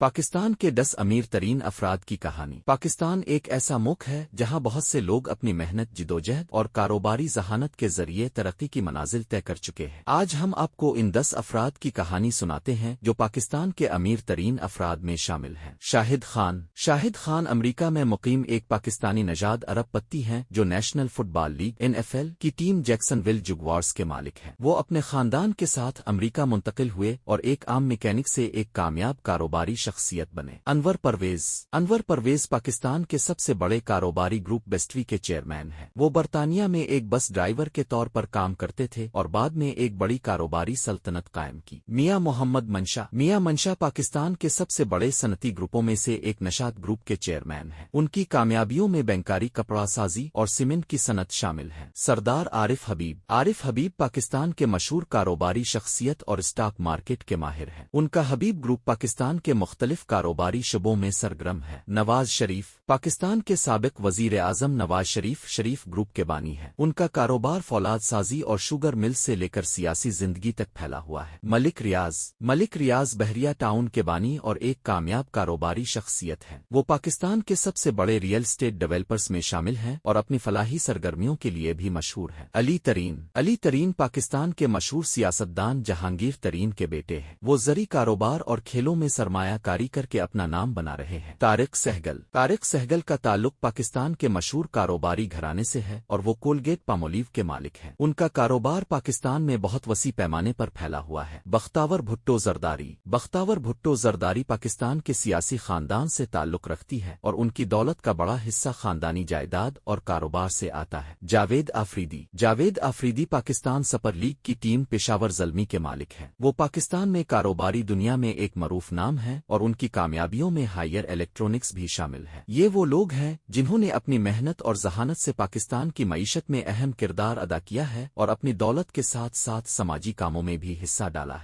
پاکستان کے 10 امیر ترین افراد کی کہانی۔ پاکستان ایک ایسا ملک ہے جہاں بہت سے لوگ اپنی محنت، جدوجہد اور کاروباری ذہانت کے ذریعے ترقی کی منازل طے کر چکے ہیں۔ آج ہم آپ کو ان 10 افراد کی کہانی سناتے ہیں جو پاکستان کے امیر ترین افراد میں شامل ہیں۔ شاہد خان۔ شاہد خان امریکہ میں مقیم ایک پاکستانی نژاد ارب پتی ہیں جو نیشنل فٹ بال لیگ NFL کی ٹیم جیکسن ویل جگوارز کے مالک ہیں۔ وہ اپنے خاندان کے ساتھ امریکہ منتقل ہوئے اور ایک عام میکینک سے ایک کامیاب کاروباری شخصیت بنے۔ انور پرویز۔ انور پرویز پاکستان کے سب سے بڑے کاروباری گروپ بیسٹوی کے چیئرمین ہیں۔ وہ برطانیہ میں ایک بس ڈرائیور کے طور پر کام کرتے تھے اور بعد میں ایک بڑی کاروباری سلطنت قائم کی۔ میاں محمد منشا۔ میاں منشا پاکستان کے سب سے بڑے صنعتی گروپوں میں سے ایک نشاط گروپ کے چیئرمین ہیں۔ ان کی کامیابیوں میں بینکاری، کپڑا سازی اور سیمنٹ کی صنعت شامل ہے۔ سردار عارف حبیب۔ عارف حبیب پاکستان کے مشہور کاروباری شخصیت اور اسٹاک مارکیٹ کے ماہر ہیں۔ ان کا حبیب گروپ پاکستان کے مختلف کاروباری شعبوں میں سرگرم ہے۔ نواز شریف۔ پاکستان کے سابق وزیر اعظم نواز شریف گروپ کے بانی ہیں۔ ان کا کاروبار فولاد سازی اور شوگر مل سے لے کر سیاسی زندگی تک پھیلا ہوا ہے۔ ملک ریاض۔ ملک ریاض بحریہ ٹاؤن کے بانی اور ایک کامیاب کاروباری شخصیت ہیں۔ وہ پاکستان کے سب سے بڑے ریئل اسٹیٹ ڈیولپرز میں شامل ہیں اور اپنی فلاحی سرگرمیوں کے لیے بھی مشہور ہیں۔ علی ترین۔ علی ترین پاکستان کے مشہور سیاستدان جہانگیر ترین کے بیٹے ہیں۔ وہ زرعی کاروبار اور کھیلوں میں سرمایہ کاری کر کے اپنا نام بنا رہے ہیں۔ طارق سہگل۔ طارق سہگل کا تعلق پاکستان کے مشہور کاروباری گھرانے سے ہے اور وہ کولگیٹ پامولیو کے مالک ہیں۔ ان کا کاروبار پاکستان میں بہت وسیع پیمانے پر پھیلا ہوا ہے۔ بختاور بھٹو زرداری۔ بختاور بھٹو زرداری پاکستان کے سیاسی خاندان سے تعلق رکھتی ہے اور ان کی دولت کا بڑا حصہ خاندانی جائیداد اور کاروبار سے آتا ہے۔ جاوید آفریدی۔ جاوید آفریدی پاکستان سپر لیگ کی ٹیم پشاور زلمی کے مالک ہیں۔ وہ پاکستان میں کاروباری دنیا میں ایک معروف نام ہے اور ان کی کامیابیوں میں ہائیر الیکٹرونکس بھی شامل ہے۔ یہ وہ لوگ ہیں جنہوں نے اپنی محنت اور ذہانت سے پاکستان کی معیشت میں اہم کردار ادا کیا ہے اور اپنی دولت کے ساتھ ساتھ سماجی کاموں میں بھی حصہ ڈالا ہے۔